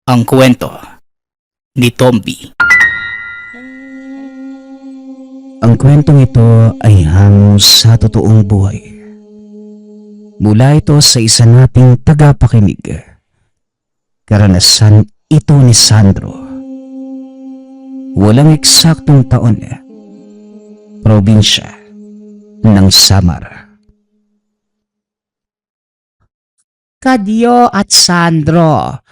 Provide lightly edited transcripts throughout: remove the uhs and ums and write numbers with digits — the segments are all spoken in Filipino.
Ang kwento ni Tomby. Ang kwentong ito ay hango sa totoong buhay. Mula ito sa isa nating tagapakinig. Karanasan ito ni Sandro. Walang eksaktong taon. Probinsya ng Samar. Kadyo at Sandro,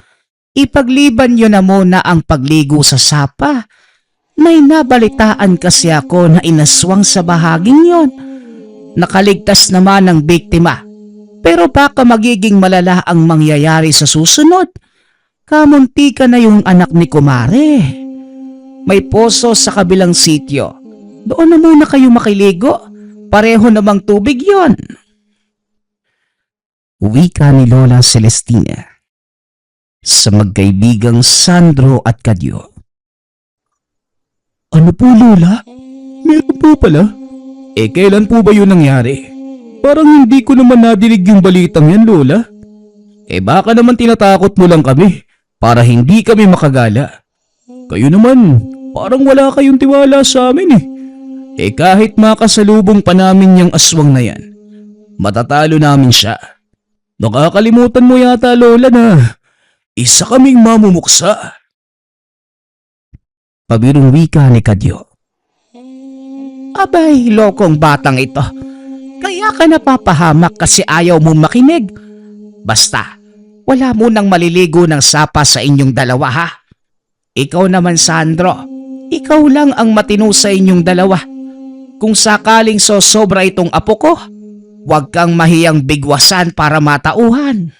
ipagliban nyo na muna ang pagligo sa sapa. May nabalitaan kasi ako na inaswang sa bahaging yon. Nakaligtas naman ang biktima. Pero baka magiging malala ang mangyayari sa susunod. Kamunti ka na yung anak ni Kumare. May poso sa kabilang sityo. Doon na muna kayo makiligo. Pareho namang tubig yon. Wika ni Lola Celestina sa magkaibigang Sandro at Kadyo. Ano po, Lola? Meron po pala? Kailan po ba yun nangyari? Parang hindi ko naman nadinig yung balitang yan, Lola. Baka naman tinatakot mo lang kami para hindi kami makagala. Kayo naman, parang wala kayong tiwala sa amin eh. Kahit makasalubong pa namin yung aswang na yan, matatalo namin siya. Nakakalimutan mo yata, Lola, na isa kaming mamumuksa. Pabirong wika ni Kadyo. Abay, lokong batang ito. Kaya ka napapahamak kasi ayaw mong makinig. Basta, wala mo nang maliligo ng sapa sa inyong dalawa ha. Ikaw naman, Sandro, ikaw lang ang matino sa inyong dalawa. Kung sakaling sosobra itong apo ko, huwag kang mahiyang bigwasan para matauhan.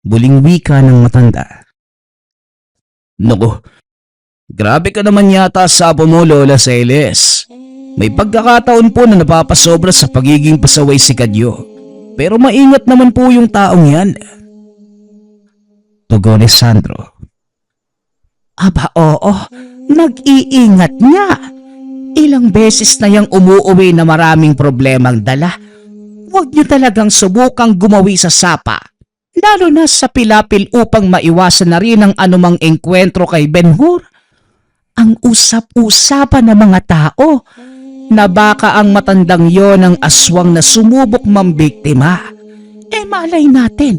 Buling wika ng matanda. Naku, grabe ka naman yata sa apo mo, Lola Celes. May pagkakataon po na napapasobra sa pagiging pasaway si Kadyo. Pero maingat naman po yung taong yan. Tugon ni Sandro. Aba oo, nag-iingat nga. Ilang beses na yang umuuwi na maraming problemang dala. Huwag niyo talagang subukang gumawi sa sapa. Lalo na sa pilapil upang maiwasan na rin ang anumang engkwentro kay Ben-Hur. Ang usap-usapan ng mga tao na baka ang matandang yon ang aswang na sumubok mambiktima. Malay natin,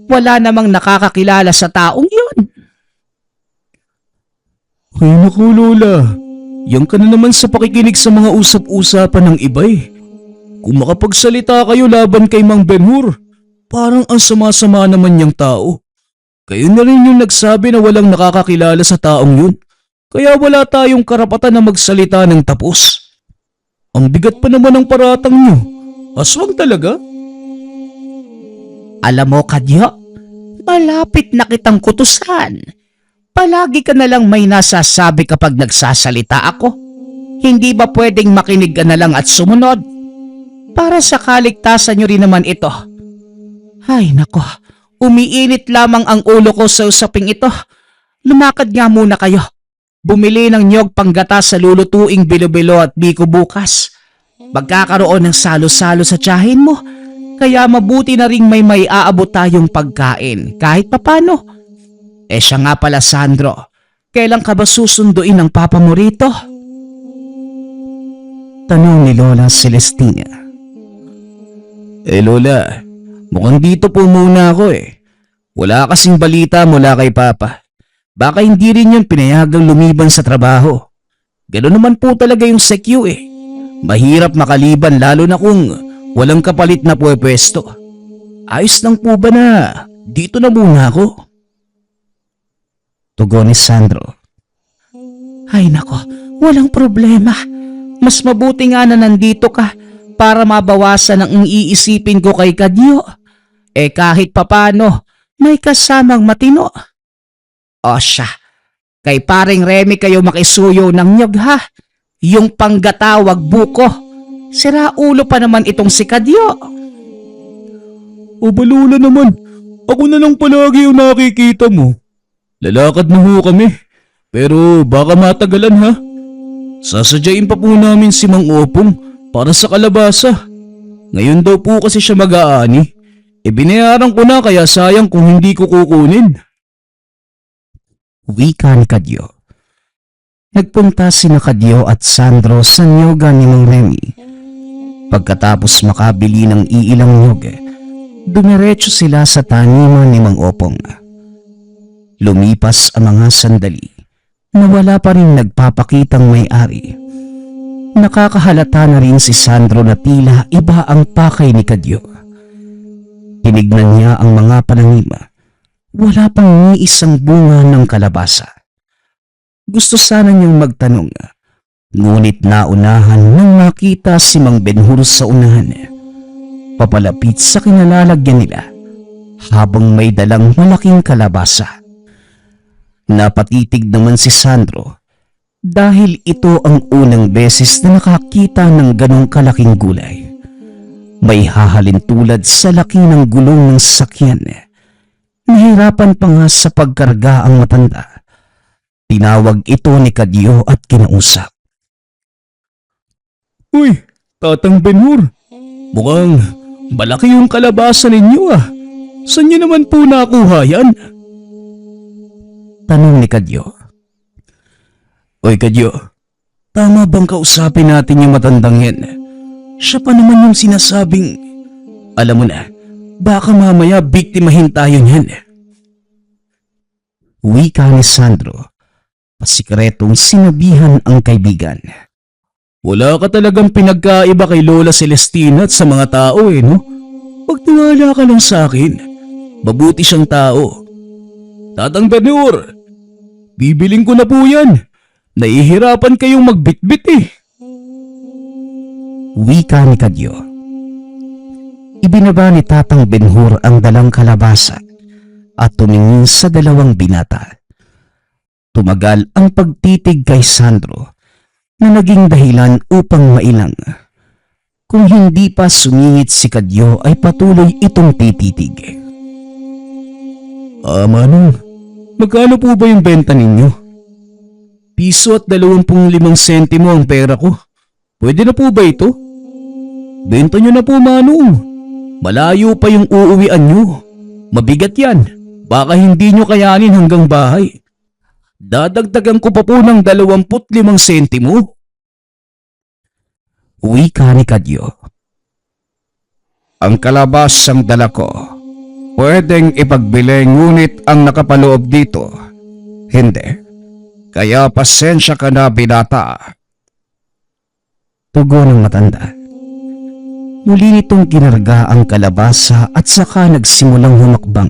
wala namang nakakakilala sa taong yon. Ay naku, Lola. Yan ka na naman sa pakikinig sa mga usap-usapan ng iba eh. Kung makapagsalita kayo laban kay Mang Ben-Hur, parang ang sama-sama naman niyang tao. Kayo na rin yung nagsabi na walang nakakakilala sa taong yun. Kaya wala tayong karapatan na magsalita ng tapos. Ang bigat pa naman ng paratang niyo. Aswang talaga? Alam mo, Kadyo, malapit na kitang kutusan. Palagi ka na lang may nasasabi kapag nagsasalita ako. Hindi ba pwedeng makinig ka na lang at sumunod? Para sa kaligtasan nyo rin naman ito. Ay nako, umiinit lamang ang ulo ko sa usaping ito. Lumakad nga muna kayo. Bumili ng nyog panggata sa lulutuing bilo-bilo at biko bukas. Magkakaroon ng salo-salo sa tiyahin mo. Kaya mabuti na ring may aabot tayong pagkain kahit papano. Siya nga pala, Sandro, kailan ka ba susunduin ng papa mo rito? Tanong ni Lola Celestina. Lola, mukhang dito po muna ako eh. Wala kasing balita mula kay Papa. Baka hindi rin yun pinayagang lumiban sa trabaho. Ganoon naman po talaga yung sekyu eh. Mahirap makaliban lalo na kung walang kapalit na pwesto. Ayos lang po ba na dito na muna ako? Tugon ni Sandro. Ay nako, walang problema. Mas mabuti nga na nandito ka para mabawasan ang iisipin ko kay Kadyo. Kahit papano, may kasamang matino. O siya, kay paring Remy kayo makisuyo ng nyog ha. Yung panggatawag buko. Sira ulo pa naman itong si Kadyo. O Lola naman, ako na lang palagi yung nakikita mo. Lalakad na ho kami, pero baka matagalan ha. Sasadyain pa po namin si Mang Opong para sa kalabasa. Ngayon daw po kasi siya mag-aani. Binayaran ko na kaya sayang kung hindi ko kukunin. Wika ni Kadyo. Nagpunta sina Kadyo at Sandro sa nyoga ni Mang Remy. Pagkatapos makabili ng iilang nyog, dumiretso sila sa taniman ni Mang Opong. Lumipas ang mga sandali na wala pa rin nagpapakitang may-ari. Nakakahalata na rin si Sandro na tila iba ang pakay ni Kadyo. Tinignan niya ang mga pananim. Wala pang ni isang bunga ng kalabasa. Gusto sana niyang magtanong, ngunit naunahan nang makita si Mang Benhur sa unahan. Papalapit sa kinalalagyan nila habang may dalang malaking kalabasa. Napatitig naman si Sandro dahil ito ang unang beses na nakakita ng ganong kalaking gulay. May hahalin tulad sa laki ng gulong ng sakyan. Nahirapan pa nga sa pagkarga ang matanda. Tinawag ito ni Kadyo at kinausap. Uy, Tatang Benhur, mukhang malaki yung kalabasa ninyo ah. Saan niyo naman po nakuha yan? Tanong ni Kadyo. Uy Kadyo, tama bang kausapin natin yung matandang yan? Siya pa naman yung sinasabing, alam mo na, baka mamaya biktimahin tayo niyan. Wika ni Sandro, pasikretong sinabihan ang kaibigan. Wala ka talagang pinagkaiba kay Lola Celestina at sa mga tao no? Pagtiwala ka lang sa akin, mabuti siyang tao. Tatang Benhur, bibiling ko na po yan. Nahihirapan kayong magbitbit Wika ni Kadyo. Ibinaba ni Tatang Benhur ang dalang kalabasa at tumingin sa dalawang binata. Tumagal ang pagtitig kay Sandro na naging dahilan upang mailang. Kung hindi pa sumingit si Kadyo ay patuloy itong tititig. Manong, magkano po ba yung benta ninyo? Piso at 25 sentimo ang pera ko. Pwede na po ba ito? Benta nyo na po, Manong. Malayo pa yung uuwian nyo. Mabigat yan. Baka hindi nyo kayanin hanggang bahay. Dadagdagan ko pa po ng 25 sentimo. Wika ni Kadyo. Ang kalabasang dala ko, pwedeng ipagbili ngunit ang nakapaloob dito, hindi. Kaya pasensya ka na, binata. Tugon ng matanda. Muli nitong kinarga ang kalabasa at saka nagsimulang humakbang.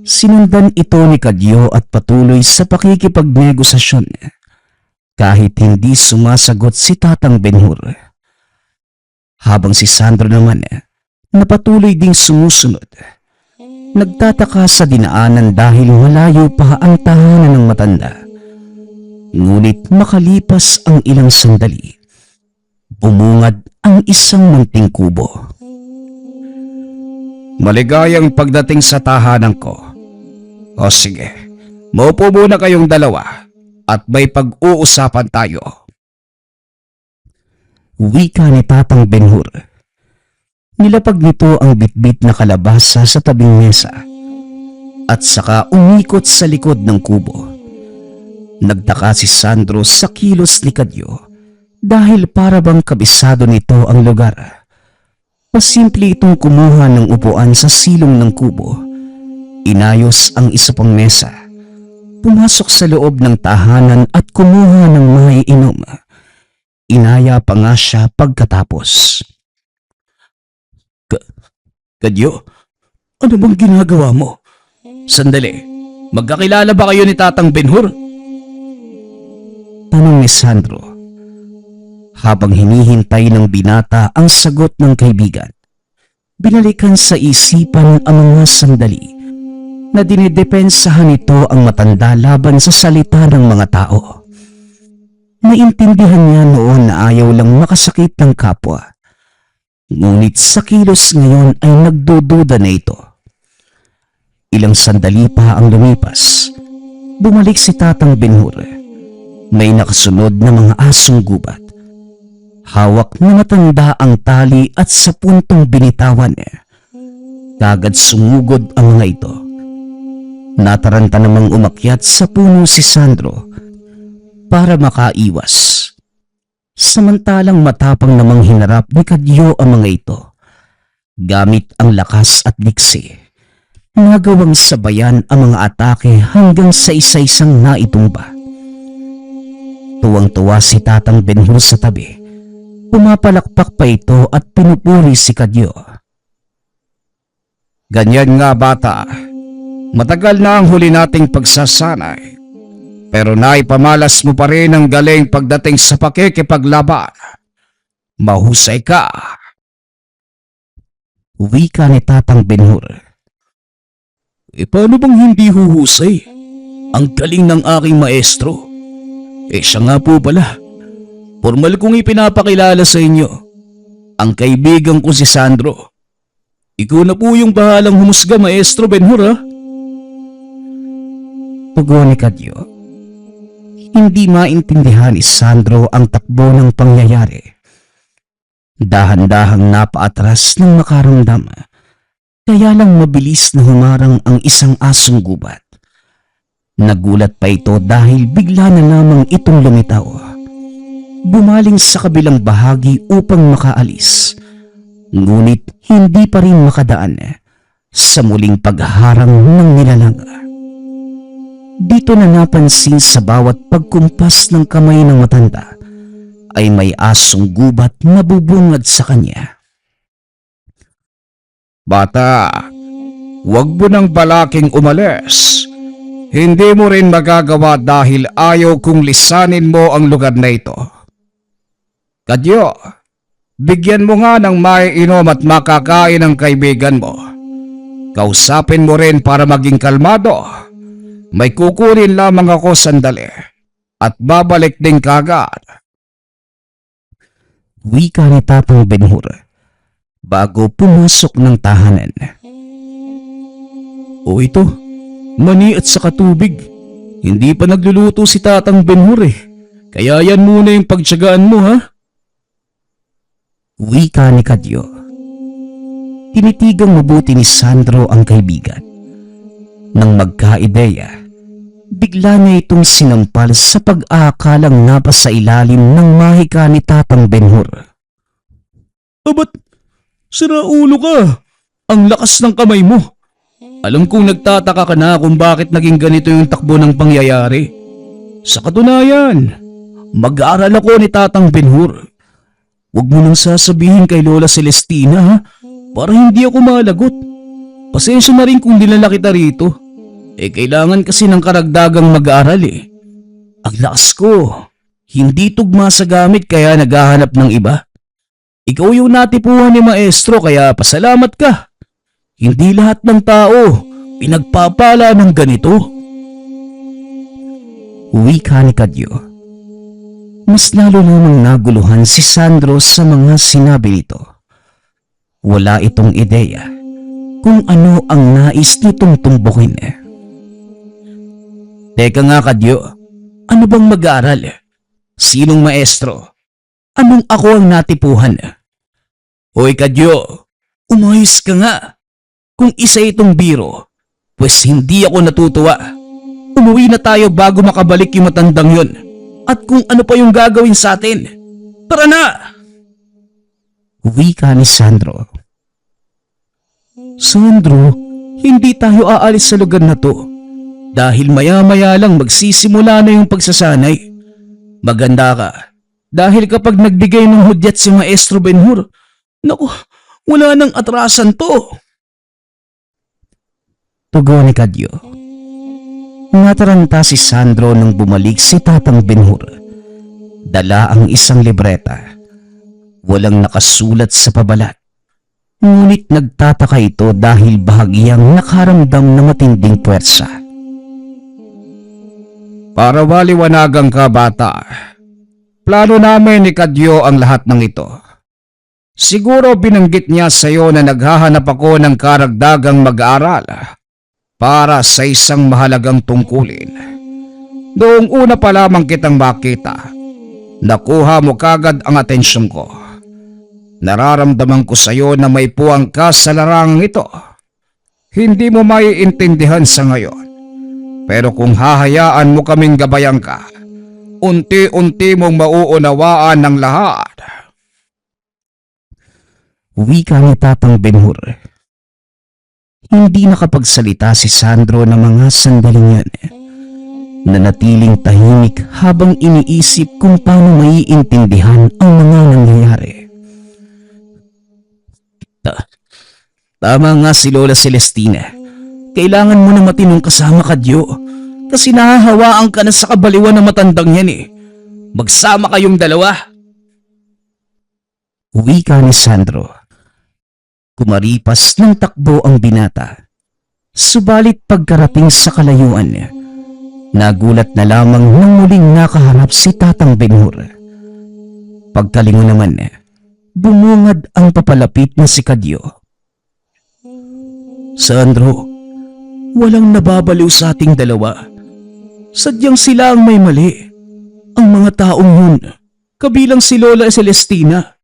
Sinundan ito ni Kadyo at patuloy sa pakikipagnegosasyon kahit hindi sumasagot si Tatang Benhur. Habang si Sandro naman napatuloy ding sumusunod. Nagtataka sa dinaanan dahil malayo pa ang tahanan ng matanda. Ngunit makalipas ang ilang sandali, bumungad ang isang munting kubo. Maligayang pagdating sa tahanan ko. O sige, maupo muna kayong dalawa at may pag-uusapan tayo. Wika ni Tatang Benhur. Nilapag nito ang bitbit na kalabasa sa tabing mesa at saka umikot sa likod ng kubo. Nagtaka si Sandro sa kilos ni Kadyo dahil para bang kabisado nito ang lugar. Pasimple itong kumuha ng upuan sa silong ng kubo. Inayos ang isa pang mesa. Pumasok sa loob ng tahanan at kumuha ng maiinom. Inaya pa nga siya pagkatapos. Kadyo, ano bang ginagawa mo? Sandali, magkakilala ba kayo ni Tatang Benhur? Tanong ni Sandro. Habang hinihintay ng binata ang sagot ng kaibigan, binalikan sa isipan ang mga sandali na dinidepensahan nito ang matanda laban sa salita ng mga tao. Naintindihan niya noon na ayaw lang makasakit ng kapwa. Ngunit sa kilos ngayon ay nagdududa na ito. Ilang sandali pa ang lumipas. Bumalik si Tatang Benhur. May nakasunod na mga asong gubat. Hawak na matanda ang tali at sa puntong binitawan kagad sumugod ang mga ito. Nataranta namang umakyat sa puno si Sandro para makaiwas. Samantalang matapang namang hinarap ni Kadyo ang mga ito. Gamit ang lakas at liksi, nagawang sabayan ang mga atake hanggang sa isa-isang naitumba. Tuwang-tuwa si Tatang Benhur sa tabi. Pumapalakpak pa ito at pinupuri si Kadyo. Ganyan nga bata. Matagal na ang huli nating pagsasanay. Pero naipamalas mo pa rin ang galing pagdating sa pakikipaglaban. Mahusay ka. Wika ni Tatang Benhur. Paano bang hindi huhusay? Ang galing ng aking maestro. Siya nga po pala. Formal kong ipinapakilala sa inyo. Ang kaibigan ko si Sandro. Ikaw na po yung bahalang humusga, Maestro Benhur, ha? Tugon ni Kadyo. Hindi maintindihan ni Sandro ang takbo ng pangyayari. Dahan-dahang napaatras ng makaramdam. Kaya lang mabilis na humarang ang isang asong gubat. Nagulat pa ito dahil bigla na lamang itong lumitaw. Bumaling sa kabilang bahagi upang makaalis. Ngunit hindi pa rin makadaan sa muling pagharang ng nilalang. Dito na napansin sa bawat pagkumpas ng kamay ng matanda ay may asong gubat na bubungad sa kanya. Bata, huwag mo nang balaking umalis. Hindi mo rin magagawa dahil ayaw kong lisanin mo ang lugar na ito. Kadyo, bigyan mo nga ng maiinom at makakain ang kaibigan mo. Kausapin mo rin para maging kalmado. May kukunin lamang ako sandali at babalik din kagad. Wika ni Tatang Benhur bago pumasok ng tahanan. O ito, mani at saka tubig. Hindi pa nagluluto si Tatang Benhur eh. Kaya yan muna yung pagtiyagaan mo, ha? Wika ni Kadyo. Tinitigang mabuti ni Sandro ang kaibigan. Nang magkaideya, bigla niya itong sinampal sa pag-aakalang napasa ilalim ng mahika ni Tatang Benhur. Ba't sira ulo ka? Ang lakas ng kamay mo. Alam kong nagtataka ka na kung bakit naging ganito yung takbo ng pangyayari. Sa katunayan, mag-aaral ako ni Tatang Benhur. Huwag mo nang sasabihin kay Lola Celestina, ha? Para hindi ako malagot. Pasensya na rin kung dinala kita rito. Kailangan kasi ng karagdagang mag-aaral eh. Ang lakas ko, hindi tugma sa gamit kaya naghahanap ng iba. Ikaw yung natipuhan ni Maestro kaya pasalamat ka. Hindi lahat ng tao pinagpapala ng ganito. Wika ni Kadyo. Mas lalo namang naguluhan si Sandro sa mga sinabi nito. Wala itong ideya kung ano ang nais nitong tumbukin. Teka nga Kadyo, ano bang mag-aaral? Sinong maestro? Anong ako ang natipuhan? Hoy Kadyo, umayos ka nga. Kung isa itong biro, pues hindi ako natutuwa. Umuwi na tayo bago makabalik yung matandang yun. At kung ano pa yung gagawin sa atin. Tara na! Wika ni Sandro. Sandro, hindi tayo aalis sa lugar na to. Dahil maya-maya lang magsisimula na yung pagsasanay. Maganda ka. Dahil kapag nagbigay ng hudyat si Maestro Benhur, naku, wala nang atrasan to. Tugon ni Kadyo. Nataranta si Sandro nang bumalik si Tatang Benhur. Dala ang isang libreta. Walang nakasulat sa pabalat. Ngunit nagtataka ito dahil bahagyang nakaramdam na matinding puwersa. Para waliwanagan ka bata, plano namin ni Kadyo ang lahat ng ito. Siguro binanggit niya sa iyo na naghahanap ako ng karagdagang mag-aaral para sa isang mahalagang tungkulin. Noong una pa lamang kitang makita, nakuha mo kagad ang atensyon ko. Nararamdaman ko sa iyo na may puwang ka sa larangang ito. Hindi mo maiintindihan sa ngayon Pero kung hahayaan mo kaming gabayan ka, unti-unti mong mauunawaan ng lahat. Wika ni Tatang Benhur. Hindi nakapagsalita si Sandro ng mga sandaling yun. Nanatiling tahimik habang iniisip kung paano maiintindihan ang mga nangyayari. Tama nga si Lola Celestina. Kailangan mo na matinong kasama ka, Dio. Kasi nahahawaan ka na sa kabaliwan ng matandang yan eh. Magsama kayong dalawa. Wika ni Sandro. Kumaripas ng takbo ang binata. Subalit pagkarating sa kalayuan, nagulat na lamang nang muling nakaharap si Tatang Benhur. Pagkalingon naman, bumungad ang papalapit na si Kadyo. Sandro, walang nababaliw sa ating dalawa. Sadyang sila ang may mali. Ang mga taong yun, kabilang si Lola Celestina,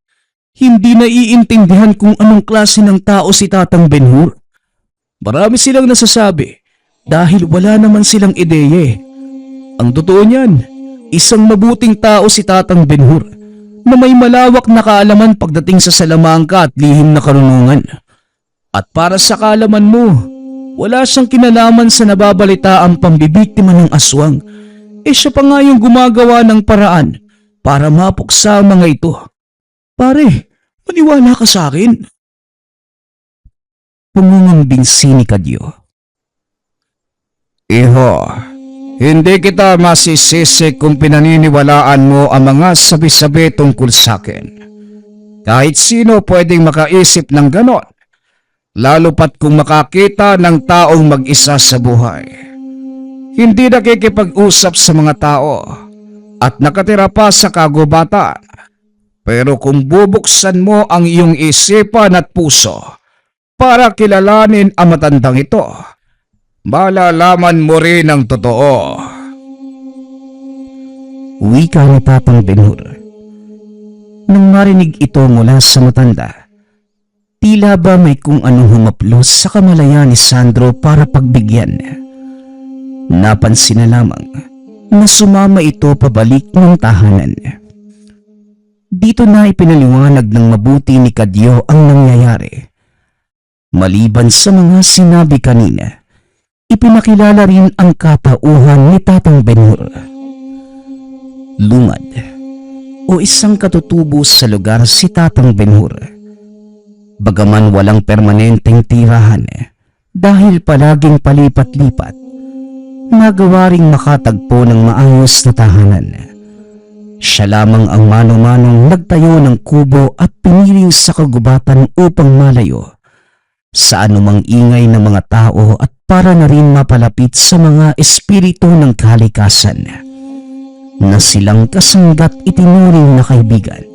hindi naiintindihan kung anong klase ng tao si Tatang Benhur. Marami silang nasasabi dahil wala naman silang ideya. Ang totoo niyan, isang mabuting tao si Tatang Benhur na may malawak na kaalaman pagdating sa salamangka at lihim na karunungan. At para sa kaalaman mo, wala siyang kinalaman sa nababalitaang pambibiktima ng aswang. Siya pa nga yung gumagawa ng paraan para mapuksa ang mga ito. Pare, maniwala ka sa akin. Pumungambing ni Kadyo. Iho, hindi kita masisisi kung pinaniniwalaan mo ang mga sabi-sabi tungkol sa akin. Kahit sino pwedeng makaisip ng ganon, lalo pat kung makakita ng taong mag-isa sa buhay. Hindi nakikipag-usap sa mga tao at nakatira pa sa kagubatan. Pero kung bubuksan mo ang iyong isipan at puso para kilalanin ang matandang ito, malalaman mo rin ang totoo. Wika ni Tatang Benhur. Nang marinig ito mula sa matanda, tila ba may kung anong humaplos sa kamalayan ni Sandro para pagbigyan. Napansin na lamang na sumama ito pabalik ng tahanan. Dito na ipinaliwanag ng mabuti ni Kadyo ang nangyayari. Maliban sa mga sinabi kanina, ipinakilala rin ang katauhan ni Tatang Benhur. Lumad o isang katutubo sa lugar si Tatang Benhur. Bagaman walang permanenteng tirahan dahil palaging palipat-lipat, nagawa ring makatagpo ng maayos na tahanan. Siya lamang ang mano-manong nagtayo ng kubo at piniling sa kagubatan upang malayo sa anumang ingay ng mga tao at para na rin mapalapit sa mga espiritu ng kalikasan na silang kasanggat itinuring na kaibigan.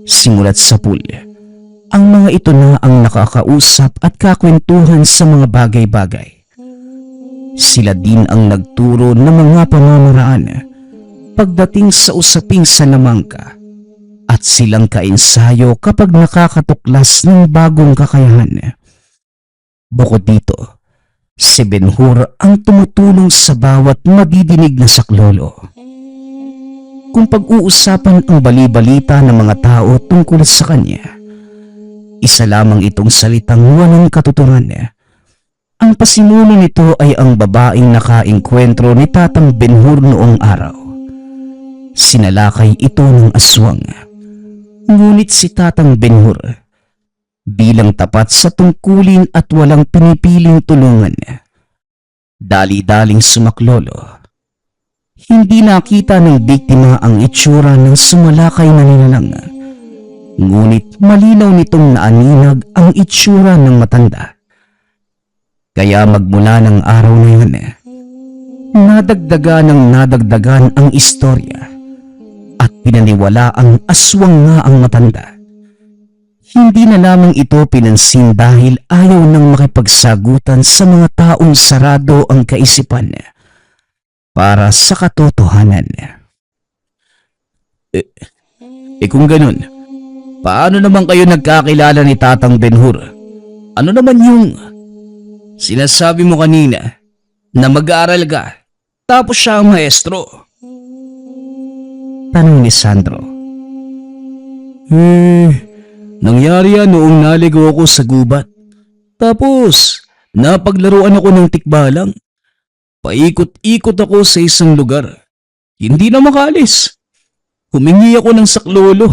Simulat sa pool, ang mga ito na ang nakakausap at kakwentuhan sa mga bagay-bagay. Sila din ang nagturo ng mga pamamaraan pagdating sa usaping salamangka at silang kaensayo kapag nakakatuklas ng bagong kakayahan. Bukod dito, si Benhur ang tumutulong sa bawat madidinig na saklolo. Kung pag-uusapan ang bali-balita ng mga tao tungkol sa kanya, isa lamang itong salitang walang katuturan. Ang pasimuno nito ay ang babaeng nakaengkwentro ni Tatang Benhur noong araw. Sinalakay ito ng aswang. Ngunit si Tatang Benhur, bilang tapat sa tungkulin at walang pinipiling tulungan, dali-daling sumaklolo. Hindi nakita ng biktima ang itsura ng sumalakay na nilalang. Ngunit malinaw nitong naaninag ang itsura ng matanda. Kaya magmula ng araw na yun, nadagdagan ang istorya at pinaniwala ang aswang nga ang matanda. Hindi na lamang ito pinansin dahil ayaw nang makipagsagutan sa mga taong sarado ang kaisipan para sa katotohanan. Kung ganun, paano naman kayo nagkakilala ni Tatang Benhur? Ano naman yung sinasabi mo kanina Na mag-aaral ka, tapos siya ang maestro. Tanong ni Sandro. Nangyari yan noong naligo ako sa gubat. Tapos, napaglaruan ako ng tikbalang. Paikot-ikot ako sa isang lugar. Hindi na makalis. Humingi ako ng saklolo.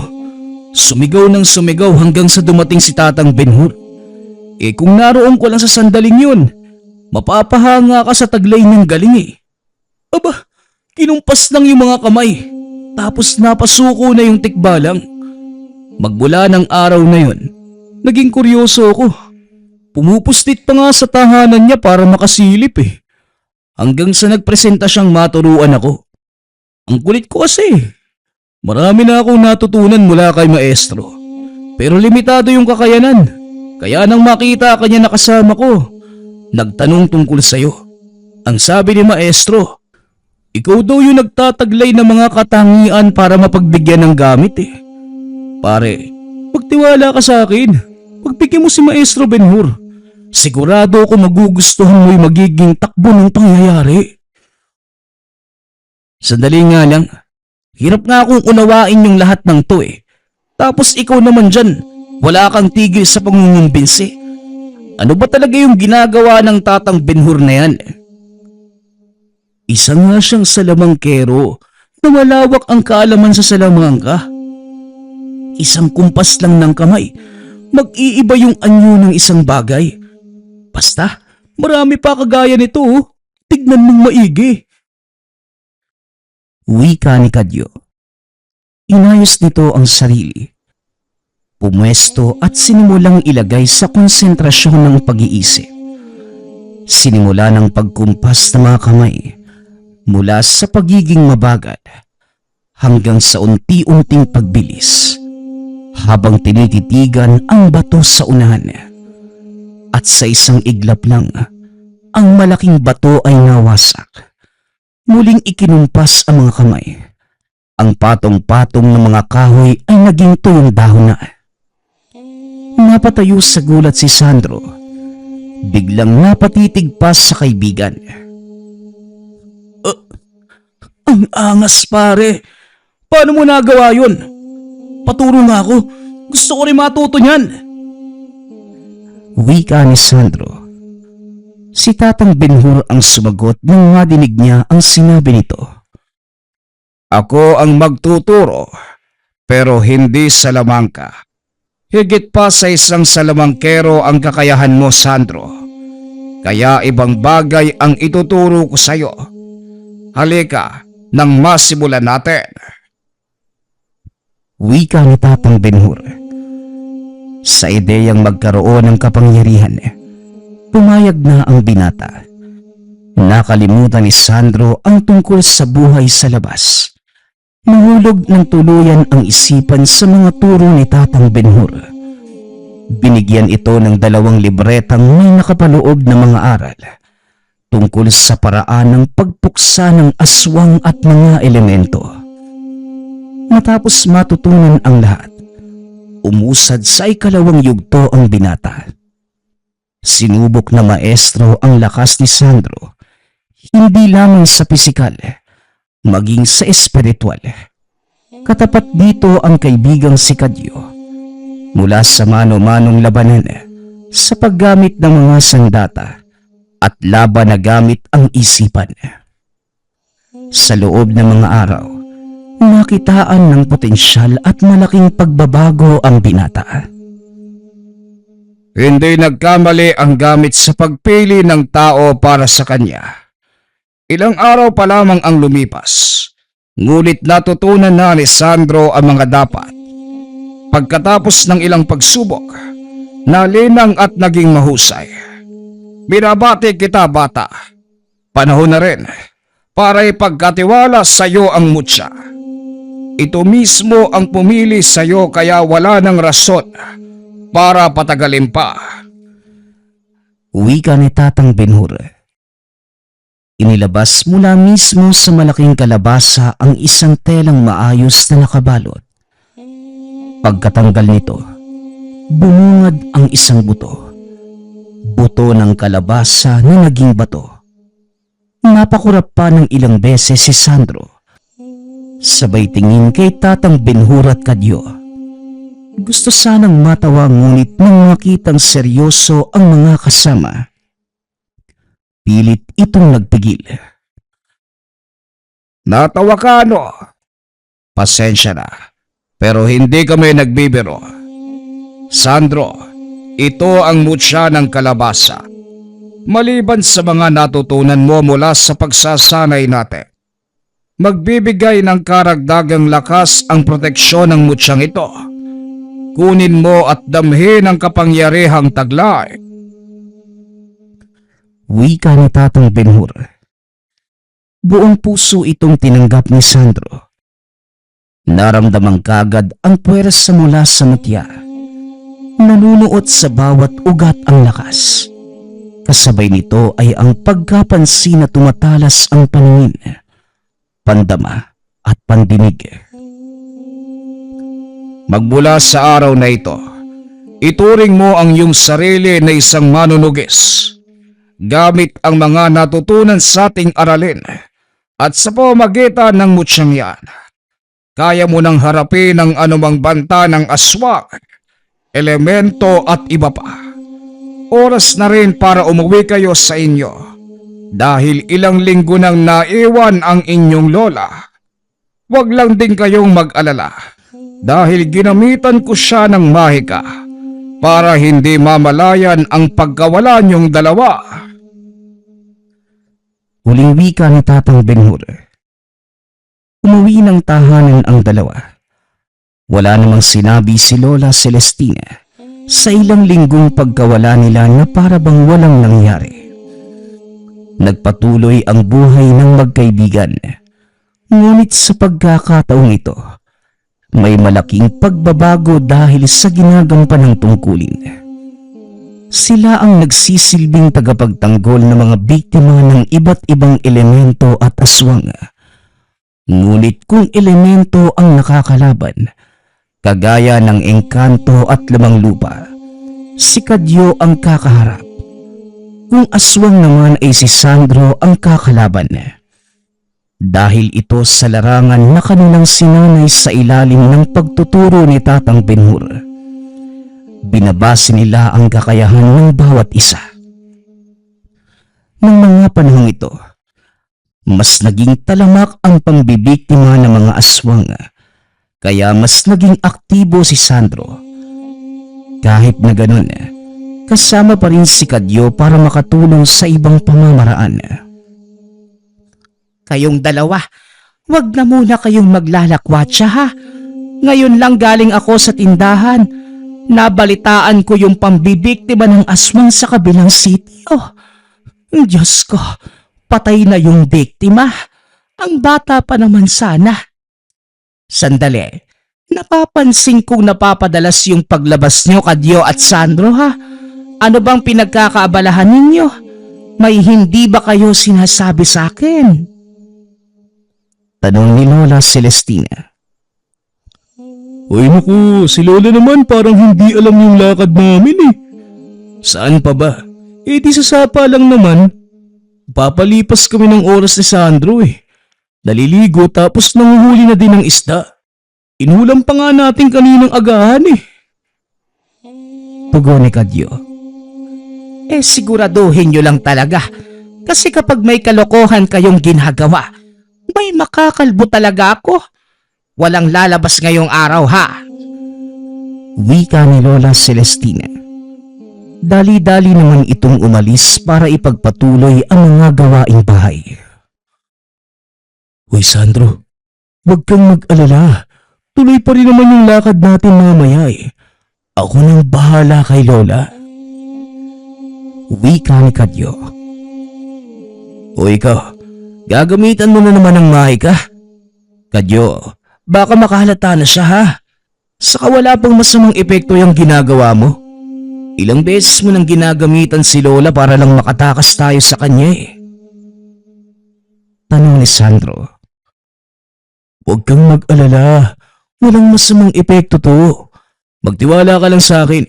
Sumigaw ng sumigaw hanggang sa dumating si Tatang Benhur. Kung naroon ko lang sa sandaling yun, mapapahanga ka sa taglay ng galing Aba, kinumpas lang yung mga kamay. Tapos napasuko na yung tikbalang. Magmula ng araw na yun, naging kuryoso ako. Pumupuslit pa nga sa tahanan niya para makasilip Hanggang sa nagpresenta siyang maturuan ako. Ang kulit ko kasi. Marami na akong natutunan mula kay maestro. Pero limitado yung kakayanan. Kaya nang makita ka niya nakasama ko, nagtanong tungkol sa'yo. Ang sabi ni maestro, ikaw daw yung nagtataglay ng mga katangian para mapagbigyan ng gamit Pare, magtiwala ka sa akin. Pagbigyan mo si Maestro Benhur. Sigurado ako magugustuhan mo yung magiging takbo ng pangyayari. Sandali nga lang. Hirap nga akong unawain yung lahat ng to Tapos ikaw naman dyan, wala kang tigil sa pangungumbinsi. Ano ba talaga yung ginagawa ng Tatang Benhur na yan? Isa nga siyang salamangkero na malawak ang kaalaman sa salamangka. Isang kumpas lang ng kamay, mag-iiba yung anyo ng isang bagay. Basta, marami pa kagaya nito Tignan mong maigi. Wika ni Kadyo. Inayos nito ang sarili. Pumwesto at sinimulang ilagay sa konsentrasyon ng pag-iisip. Sinimula ng pagkumpas ng mga kamay mula sa pagiging mabagal hanggang sa unti-unting pagbilis habang tinititigan ang bato sa unahan. At sa isang iglap lang, ang malaking bato ay nawasak. Muling ikinumpas ang mga kamay. Ang patong-patong ng mga kahoy ay naging tuyong dahon na. Napatayo sa gulat si Sandro. Biglang napatitig pa sa kaibigan. Ang angas pare. Paano mo nagawa yun? Paturo nga ako. Gusto ko rin matuto niyan. Wika ni Sandro. Si Tatang Benhur ang sumagot nang madinig niya ang sinabi nito. Ako ang magtuturo, pero hindi salamangka. Higit pa sa isang salamangkero ang kakayahan mo, Sandro. Kaya ibang bagay ang ituturo ko sa'yo. Halika, nang masimulan natin. Wika ni Tatang Benhur. Sa ideyang magkaroon ng kapangyarihan, pumayag na ang binata. Nakalimutan ni Sandro ang tungkol sa buhay sa labas. Nahulog ng tuluyan ang isipan sa mga turo ni Tatang Benhur. Binigyan ito ng 2 libretang may nakapaloob na mga aral tungkol sa paraan ng pagpuksa ng aswang at mga elemento. Matapos matutunan ang lahat, umusad sa 2 yugto ang binata. Sinubok na maestro ang lakas ni Sandro, hindi lamang sa pisikal, maging sa espiritual. Katapat dito ang kaibigang si Kadyo, mula sa mano-manong labanan sa paggamit ng mga sandata at laban na gamit ang isipan. Sa loob ng mga araw, nakitaan ng potensyal at malaking pagbabago ang binata. Hindi nagkamali ang gamit sa pagpili ng tao para sa kanya. Ilang araw pa lamang ang lumipas, ngunit natutunan na ni Sandro ang mga dapat. Pagkatapos ng ilang pagsubok, nalinang at naging mahusay. Binabati kita, bata. Panahon na rin para ipagkatiwala sa iyo ang mutya. Ito mismo ang pumili sa iyo kaya wala ng rason para patagalin pa. Wika ni Tatang Benhur. Inilabas mula mismo sa malaking kalabasa ang isang telang maayos na nakabalot. Pagkatanggal nito, bumungad ang isang buto. Buto ng kalabasa na naging bato. Napakurap pa ng ilang beses si Sandro. Sabay tingin kay Tatang Benhur at Kadyo. Gusto sanang matawa ngunit nang makitang seryoso ang mga kasama, pilit itong nagpigil. Natawa ka ano? Pasensya na, pero hindi kami nagbibiro. Sandro, ito ang mutya ng kalabasa. Maliban sa mga natutunan mo mula sa pagsasanay natin, magbibigay ng karagdagang lakas ang proteksyon ng mutsyang ito. Kunin mo at damhin ang kapangyarihang taglay. Wika ni Tatang Benhur. Buong puso itong tinanggap ni Sandro. Naramdaman kagad ang puwersa mula sa mutya. Nanunuot sa bawat ugat ang lakas. Kasabay nito ay ang pagkapansin na tumatalas ang paningin, pandama at pandinig. Magmula sa araw na ito, ituring mo ang iyong sarili na isang manunugis, gamit ang mga natutunan sa ating aralin at sa pamamagitan ng mutsyang yan. Kaya mo nang harapin ang anumang banta ng aswang, elemento at iba pa. Oras na rin para umuwi kayo sa inyo dahil ilang linggo nang naiwan ang inyong lola. Huwag lang din kayong mag-alala dahil ginamitan ko siya ng mahika para hindi mamalayan ang pagkawala niyong dalawa. Huling wika ni Tatang Benhur. Umuwi ng tahanan ang dalawa. Wala namang sinabi si Lola Celestina sa ilang linggong pagkawala nila na para bang walang nangyari. Nagpatuloy ang buhay ng magkaibigan. Ngunit sa pagkakataong ito, may malaking pagbabago dahil sa ginagampan ng tungkulin. Sila ang nagsisilbing tagapagtanggol ng mga biktima ng iba't ibang elemento at aswang. Ngunit kung elemento ang nakakalaban, kagaya ng engkanto at lamang lupa, si Kadyo ang kakaharap. Kung aswang naman ay si Sandro ang kakalaban. Dahil ito sa larangan na kanilang sinanay sa ilalim ng pagtuturo ni Tatang Benhur, binabase nila ang kakayahan ng bawat isa. Nang mga panahong ito, mas naging talamak ang pambibiktima ng mga aswang. Kaya mas naging aktibo si Sandro. Kahit na ganun, kasama pa rin si Kadyo para makatulong sa ibang pamamaraan. Kayong dalawa, wag na muna kayong maglalakwatsa ha. Ngayon lang galing ako sa tindahan. Nabalitaan ko yung pambibiktima ng aswang sa kabilang sitio. Diyos ko, patay na yung biktima. Ang bata pa naman sana. Sandali, napapansin kong napapadalas yung paglabas nyo, Kadyo at Sandro ha. Ano bang pinagkakaabalahan ninyo? May hindi ba kayo sinasabi sa akin? Tanong ni Lola Celestina. Uy naku, si Lola naman parang hindi alam yung lakad namin eh. Saan pa ba? Eh di sa sapa lang naman. Papalipas kami ng oras ni Sandro eh. Naliligo tapos nanguhuli na din ng isda. Inulam pa nga natin kaninang agahan eh. Tugon ni Kadyo. Siguraduhin nyo lang talaga. Kasi kapag may kalokohan kayong ginagawa, may makakalbo talaga ako. Walang lalabas ngayong araw ha. Wika ni Lola Celestina. Dali-dali naman itong umalis para ipagpatuloy ang mga gawaing bahay. Uy Sandro, huwag kang mag-alala. Tuloy pa rin naman yung lakad natin mamaya eh. Ako nang bahala kay Lola. Wika ni Kadyo. O ikaw, gagamitan mo na naman ng mahika. Kadyo, baka makahalata na siya ha. Saka wala pang masamang epekto yung ginagawa mo. Ilang beses mo nang ginagamitan si Lola para lang makatakas tayo sa kanya eh. Tanong ni Sandro. Huwag kang mag-alala. Walang masamang epekto to. Magtiwala ka lang sa akin.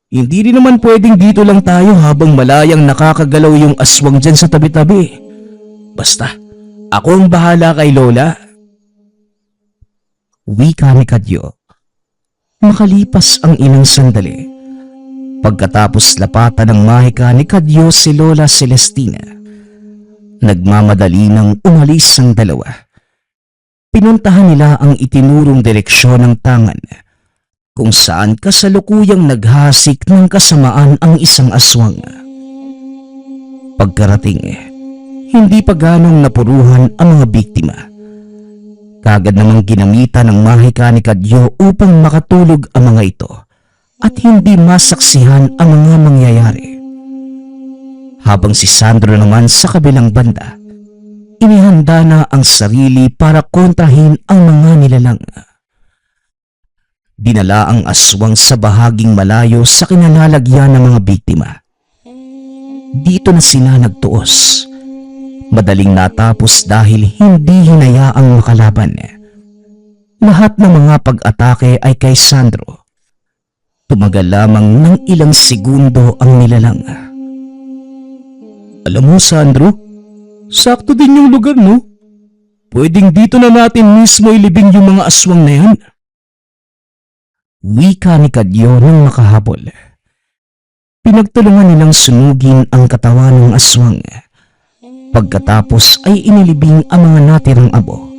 Hindi rin naman pwedeng dito lang tayo habang malayang nakakagalaw yung aswang dyan sa tabi-tabi. Basta, ako ang bahala kay Lola. Wika ni Kadyo. Makalipas ang ilang sandali. Pagkatapos lapatan ng mahika ni Kadyo si Lola Celestina, nagmamadali nang umalis ang dalawa. Pinuntahan nila ang itinurong direksyon ng tangan, kung saan kasalukuyang naghasik ng kasamaan ang isang aswang. Pagkarating, hindi pa ganong napuruhan ang mga biktima. Kagad namang ginamitan ng mahika ni Kadyo upang makatulog ang mga ito at hindi masaksihan ang mga mangyayari. Habang si Sandro naman sa kabilang banda, inihanda na ang sarili para kontrahin ang mga nilalang. Dinala ang aswang sa bahaging malayo sa kinalalagyan ng mga biktima. Dito na sila nagtuos. Madaling natapos dahil hindi hinayaang makalaban. Lahat ng mga pag-atake ay kay Sandro. Tumagal lamang ng ilang segundo ang nilalang. Alam mo, Sandro, sakto din yung lugar, no? Pwedeng dito na natin mismo ilibing yung mga aswang na yan. Wika ni Kadyo nang makahabol. Pinagtulungan nilang sunugin ang katawan ng aswang. Pagkatapos ay inilibing ang mga natirang abo.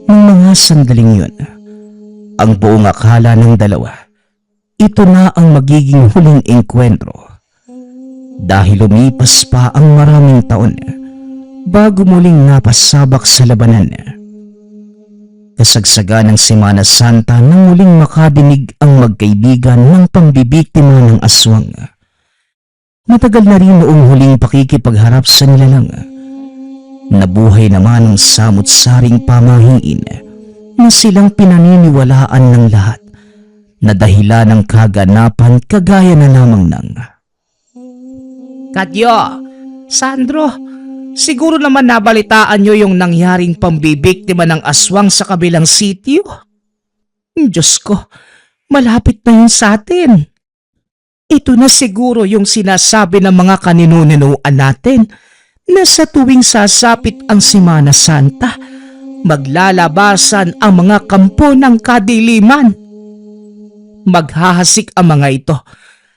Ng mga sandaling yun, ang buong akala ng dalawa, ito na ang magiging huling engkwentro. Dahil lumipas pa ang maraming taon bago muling napasabak sa labanan. Kasagsagan ng Semana Santa nang muling makadinig ang magkaibigan ng pambibiktima ng aswang. Matagal na rin noong huling pakikipagharap sa nilalang. Nabuhay naman ang samut-saring pamahiin na silang pinaniniwalaan ng lahat na dahilan ng kaganapan kagaya na lamang ng Kadyo, Sandro, siguro naman nabalitaan nyo yung nangyaring pambibiktima ng aswang sa kabilang sitio. Diyos ko, malapit na yun sa atin. Ito na siguro yung sinasabi ng mga kaninunuan natin na sa tuwing sasapit ang Semana Santa, maglalabasan ang mga kampo ng kadiliman. Maghahasik ang mga ito.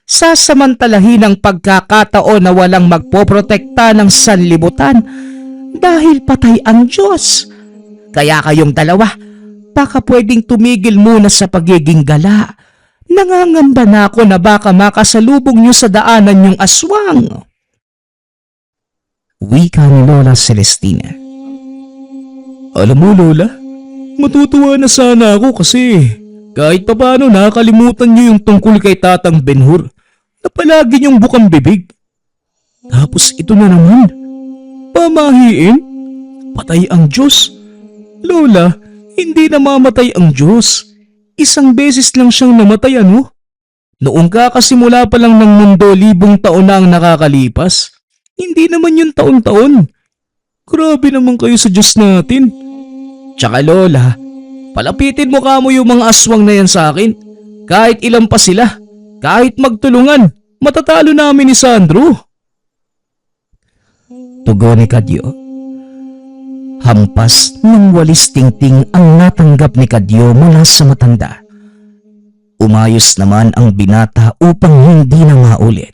Sasamantalahin ang pagkakataon na walang magpoprotekta ng sanlibutan dahil patay ang Diyos. Kaya kayong dalawa, baka pwedeng tumigil muna sa pagiging gala. Nangangamba na ako na baka makasalubong nyo sa daanan yung aswang. wika ni Lola Celestina. Alam mo, Lola, matutuwa na sana ako kasi kahit papaano nakakalimutan niyo yung tungkol kay Tatang Benhur na palagi niyong bukang bibig. Tapos ito na naman, pamahiin, patay ang Diyos. Lola, hindi namamatay ang Diyos. Isang beses lang siyang namatay, ano? Noong kakasimula pa lang ng mundo, 1,000 taon na ang nakakalipas. Hindi naman yun taon-taon. Grabe naman kayo sa Diyos natin. Tsaka Lola, palapitin mo kamo yung mga aswang na yan sa akin. Kahit ilan pa sila, kahit magtulungan, matatalo namin ni Sandro. Tugon ni Kadyo. Hampas ng walis tingting ang natanggap ni Kadyo mula sa matanda. Umayos naman ang binata upang hindi na maulit.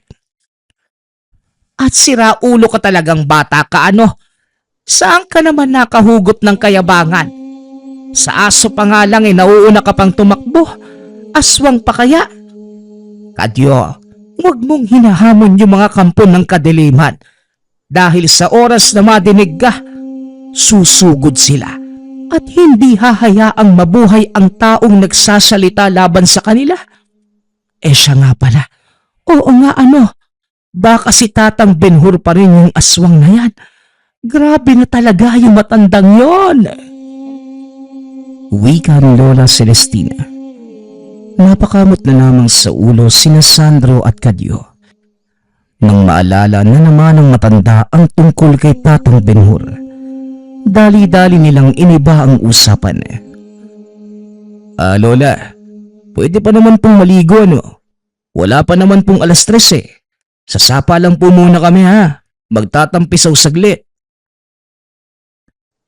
At siraulo ka talagang bata ka, ano? Saan ka naman nakahugot ng kayabangan? Sa aso pa nga lang nauuna ka pang tumakbo. Aswang pa kaya? Kadyo, huwag mong hinahamon yung mga kampo ng kadiliman. Dahil sa oras na madinig ka, susugod sila at hindi hahayaang mabuhay ang taong nagsasalita laban sa kanila. Siya nga pala. Oo nga, ano? Baka si Tatang Benhur pa rin yung aswang na yan. Grabe na talaga yung matandang yon. Wika ni Lola Celestina. Napakamot na namang sa ulo sina Sandro at Kadyo nang maalala na naman ng matanda ang tungkol kay Tatang Benhur. Dali-dali nilang iniba ang usapan. Lola, pwede pa naman pong maligo, ano? Wala pa naman pong 3:00 eh. Sasapa lang po muna kami, ha. Magtatampisaw saglit.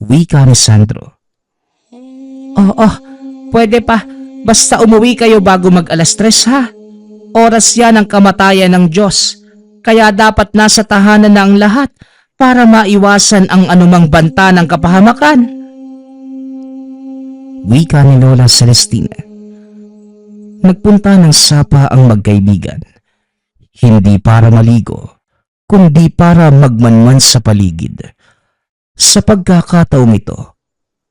Wika ni Sandro. Oo, pwede pa. Basta umuwi kayo bago mag-3 ha. Oras yan ang kamatayan ng Diyos. Kaya dapat nasa tahanan na ang lahat para maiwasan ang anumang banta ng kapahamakan. Wika ni Lola Celestina. Nagpunta ng sapa ang magkaibigan. Hindi para maligo, kundi para magmanman sa paligid. Sa pagkakataong ito,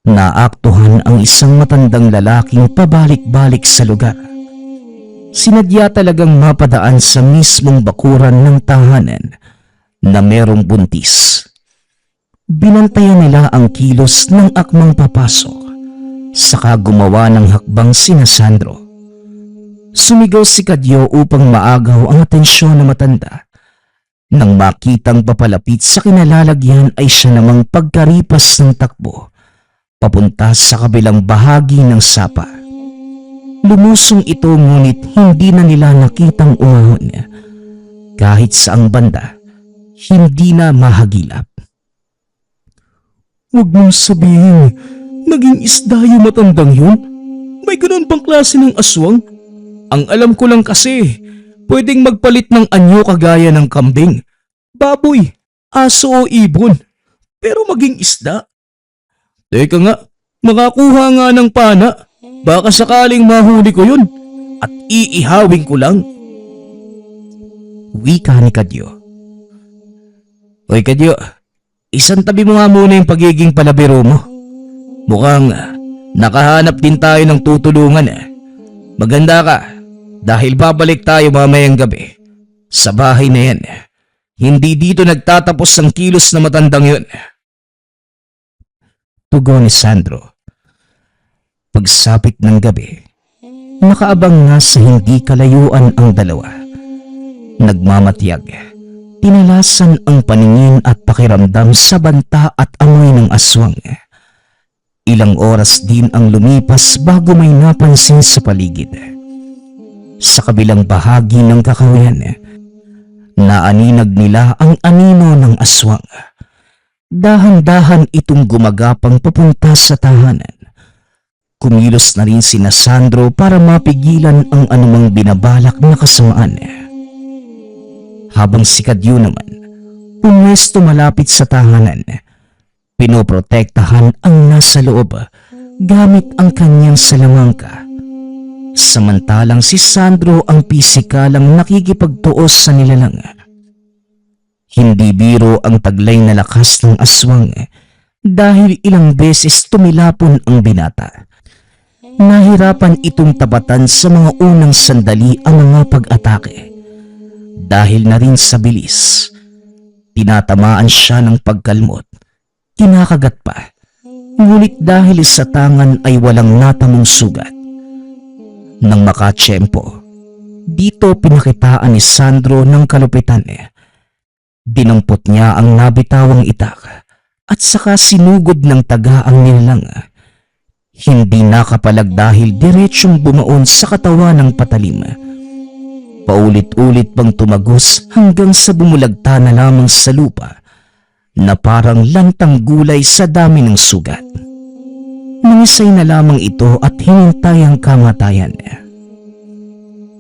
naaktuhan ang isang matandang lalaking pabalik-balik sa lugar. Sinadya talagang mapadaan sa mismong bakuran ng tahanan na merong buntis. Binantayan nila ang kilos ng akmang papasok, saka gumawa ng hakbang sina Sandro. Sumigaw si Kadyo upang maagaw ang atensyon ng matanda. Nang makitang papalapit sa kinalalagyan ay siya namang pagkaripas ng takbo, papunta sa kabilang bahagi ng sapa. Lumusong ito ngunit hindi na nila nakitang umahon. Kahit saang banda, hindi na mahagilap. Huwag mong sabihin, naging isda yung matandang yun? May ganun bang klase ng aswang? Ang alam ko lang kasi, pwedeng magpalit ng anyo kagaya ng kambing, baboy, aso o ibon. Pero maging isda? Teka nga, makakuha nga ng pana. Baka sakaling mahuli ko yun at iihawin ko lang. Wika ni Kadyo. Hoy Kadyo, isang tabi mo nga muna yung pagiging palabiro mo. Mukhang nakahanap din tayo ng tutulungan. Maganda ka dahil babalik tayo mamayang gabi sa bahay na yan. Hindi dito nagtatapos ang kilos na matandang yun. Tugon ni Sandro. Pagsapit ng gabi, nakaabang nga sa hindi kalayuan ang dalawa. Nagmamatiyag, tinalasan ang paningin at pakiramdam sa banta at amoy ng aswang. Ilang oras din ang lumipas bago may napansin sa paligid. Sa kabilang bahagi ng kakawayan, naaninag nila ang anino ng aswang. Dahan-dahan itong gumagapang papunta sa tahanan. Kumilos na rin sina Sandro para mapigilan ang anumang binabalak na kasamaan. Habang si Kadyo naman, pumwesto malapit sa tahanan, pinoprotektahan ang nasa loob gamit ang kanyang salamangka. Samantalang si Sandro ang pisikalang nakikipagtuos sa nilalang. Hindi biro ang taglay na lakas ng aswang dahil ilang beses tumilapon ang binata. Nahirapan itong tabatan sa mga unang sandali ang mga pag-atake. Dahil na rin sa bilis, tinatamaan siya ng pagkalmot, kinakagat pa, ngunit dahil sa tangan ay walang natamong sugat. Nang makatsyempo, dito pinakitaan ni Sandro ng kalupitan. Dinampot niya ang nabitawang itak at saka sinugod ng taga ang nilalang. Hindi nakapalag dahil diretsyong bumaon sa katawan ng patalim. Paulit-ulit bang tumagos hanggang sa bumulagta na lamang sa lupa na parang lantang gulay sa dami ng sugat. Nangisay na lamang ito at hinintay ang kamatayan.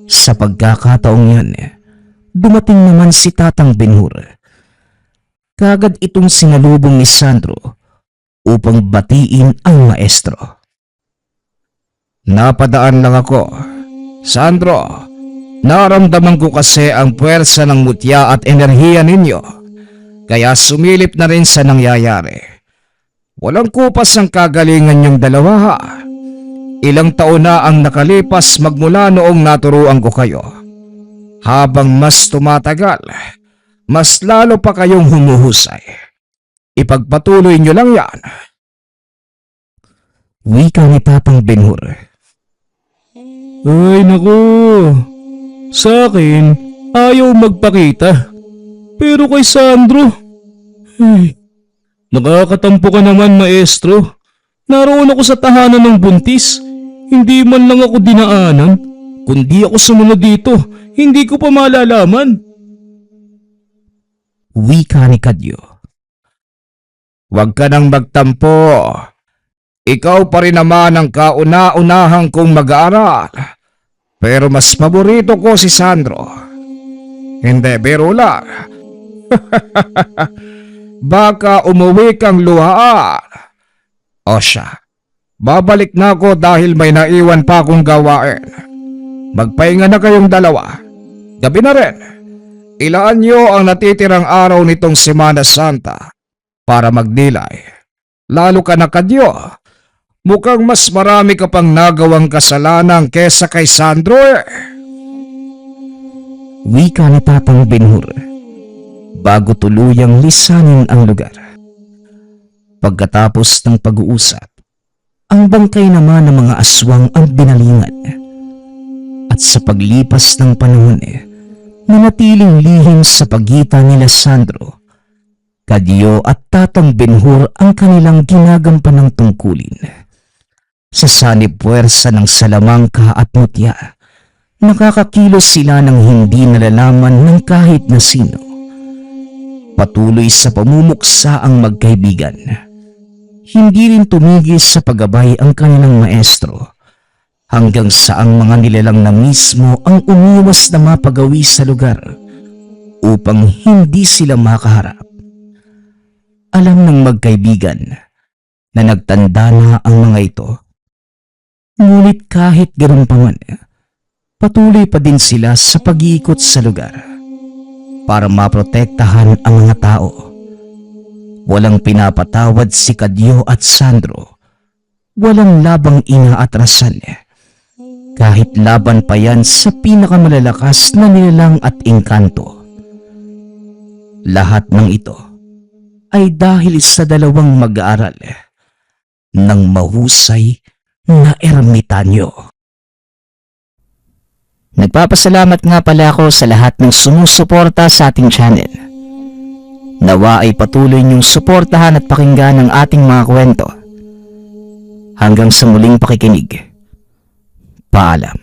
Sa pagkakataong yan, dumating naman si Tatang Benhur. Kagad itong sinalubong ni Sandro upang batiin ang maestro. Napadaan lang ako. Sandro, naramdaman ko kasi ang puwersa ng mutya at enerhiya ninyo. Kaya sumilip na rin sa nangyayari. Walang kupas ang kagalingan niyong dalawa ha. Ilang taon na ang nakalipas magmula noong naturuan ko kayo. Habang mas tumatagal, mas lalo pa kayong humuhusay. Ipagpatuloy niyo lang yan. Wika ni Tatang Benhur. Ay naku, sa akin ayaw magpakita. Pero kay Sandro, nakakatampo ka naman maestro. Naroon ako sa tahanan ng buntis. Hindi man lang ako dinaanan. Kundi ako sumunod dito, hindi ko pa malalaman. Wika ni Kadyo. Huwag ka nang magtampo. Ikaw pa rin naman ang kauna-unahang kong mag-aaral. Pero mas paborito ko si Sandro. Hindi, biro lang. Baka umuwi kang luhaan. O siya, babalik na ako dahil may naiwan pa akong gawain. Magpahinga na kayong dalawa. Gabi na rin. Ilaan niyo ang natitirang araw nitong Semana Santa para magdilay. Lalo ka na kadyo. Mukhang mas marami ka pang nagawang kasalanan kesa kay Sandro eh. Wika ni Tatang Benhur bago tuluyang lisanin ang lugar. Pagkatapos ng pag-uusap, ang bangkay naman ng mga aswang ang binalingan. At sa paglipas ng panahon nanatiling lihim sa pagitan nila Sandro, Kadyo at Tatang Benhur ang kanilang ginagampanang tungkulin. Sa sanib puwersa ng salamangka at mutya, nakakakilos sila ng hindi nalalaman ng kahit na sino. Patuloy sa pamumuksa ang magkaibigan. Hindi rin tumigil sa paggabay ang kanilang maestro, hanggang sa ang mga nilalang na mismo ang umiwas na mapagawi sa lugar upang hindi sila makaharap. Alam ng magkaibigan na nagtanda na ang mga ito. Ngunit kahit ganoon pa man, patuloy pa din sila sa pag-iikot sa lugar para maprotektahan ang mga tao. Walang pinapatawad si Kadyo at Sandro. Walang labang inaatrasan. Kahit laban pa yan sa pinakamalalakas na nilalang at engkanto. Lahat ng ito ay dahil sa dalawang mag-aaral ng mahusay na ermitanyo. Nagpapasalamat nga pala ako sa lahat ng sumusuporta sa ating channel. Nawa ay patuloy niyong suportahan at pakinggan ang ating mga kwento. Hanggang sa muling pakikinig. Paalam.